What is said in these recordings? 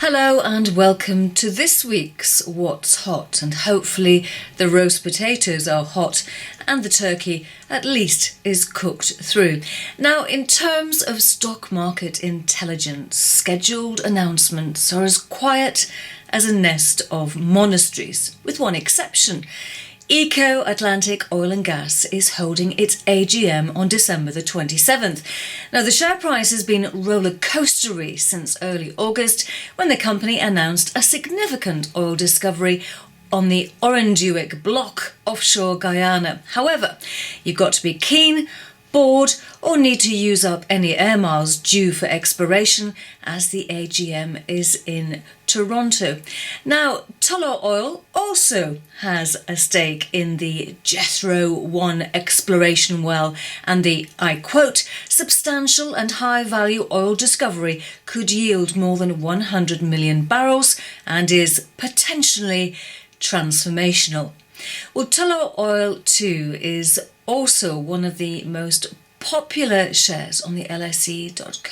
Hello and welcome to this week's What's Hot, and hopefully the roast potatoes are hot and the turkey at least is cooked through. Now, in terms of stock market intelligence, scheduled announcements are as quiet as a nest of monasteries, with one exception. Eco Atlantic Oil and Gas is holding its AGM on December the 27th. Now, the share price has been roller coastery since early August, when the company announced a significant oil discovery on the Orinduik block offshore Guyana. However, you've got to be keen, bored, or need to use up any air miles due for exploration, as the AGM is in Toronto. Now, Tullow Oil also has a stake in the Jethro-1 exploration well, and the, I quote, substantial and high-value oil discovery could yield more than 100 million barrels and is potentially transformational. Well, Tullow Oil too is also one of the most popular shares on the lse.co.uk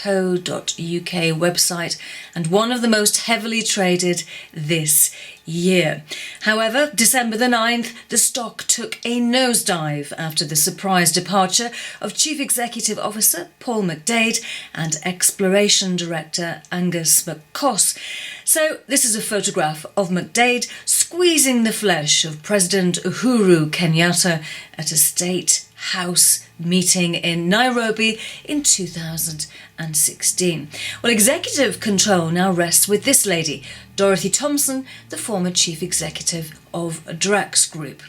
website and one of the most heavily traded this year. However, December the 9th, the stock took a nosedive after the surprise departure of Chief Executive Officer Paul McDade and Exploration Director Angus McCoss. So this is a photograph of McDade squeezing the flesh of President Uhuru Kenyatta at a State House meeting in Nairobi in 2016. Well, executive control now rests with this lady, Dorothy Thompson, the former chief executive of Drax Group.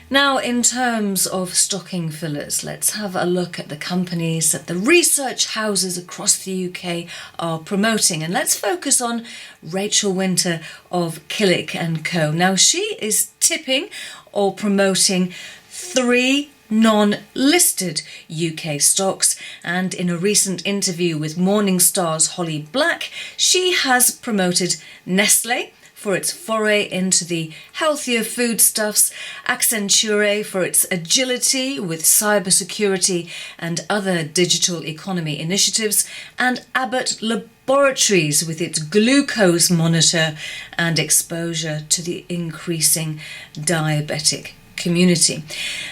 Now, in terms of stocking fillers, let's have a look at the companies that the research houses across the UK are promoting. And let's focus on Rachel Winter of Killick & Co. Now, she is tipping or promoting three non-listed UK stocks, and in a recent interview with Morningstar's Holly Black, she has promoted Nestle for its foray into the healthier foodstuffs, Accenture for its agility with cybersecurity and other digital economy initiatives, and Abbott Laboratories with its glucose monitor and exposure to the increasing diabetic community.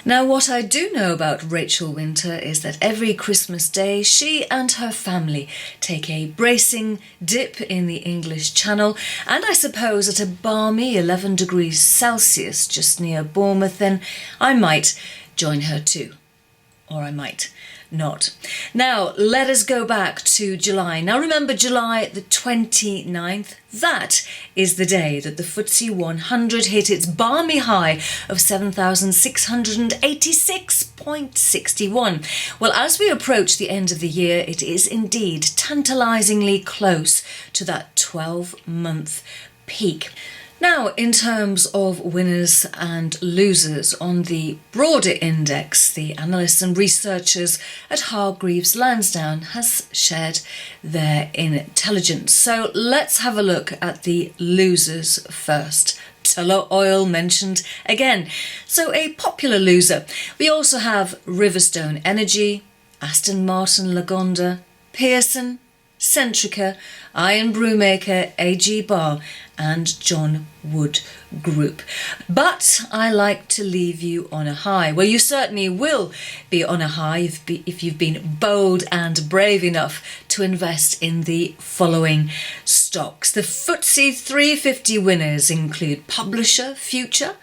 Now, what I do know about Rachel Winter is that every Christmas Day she and her family take a bracing dip in the English Channel, and I suppose at a balmy 11 degrees Celsius just near Bournemouth, then I might join her too. Or I might not. Now, let us go back to July. Now, remember July the 29th? That is the day that the FTSE 100 hit its balmy high of 7,686.61. Well, as we approach the end of the year, it is indeed tantalisingly close to that 12-month peak. Now, in terms of winners and losers on the broader index, the analysts and researchers at Hargreaves Lansdown has shared their intelligence. So let's have a look at the losers first. Tullow Oil mentioned again. So a popular loser. We also have Riverstone Energy, Aston Martin Lagonda, Pearson, Centrica, Iron Brewmaker, AG Bar and John Wood Group. But I like to leave you on a high. Well, you certainly will be on a high if you've been bold and brave enough to invest in the following stocks. The FTSE 350 winners include Publisher, Future,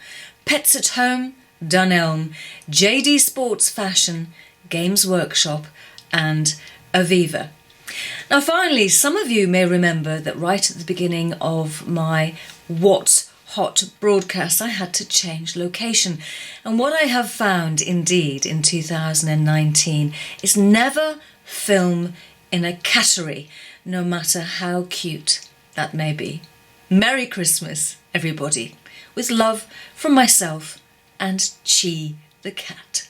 Pets at Home, Dunelm, JD Sports Fashion, Games Workshop and Aviva. Now, finally, some of you may remember that right at the beginning of my What's Hot broadcast, I had to change location. And what I have found indeed in 2019 is never film in a cattery, no matter how cute that may be. Merry Christmas, everybody. With love from myself and Chi the cat.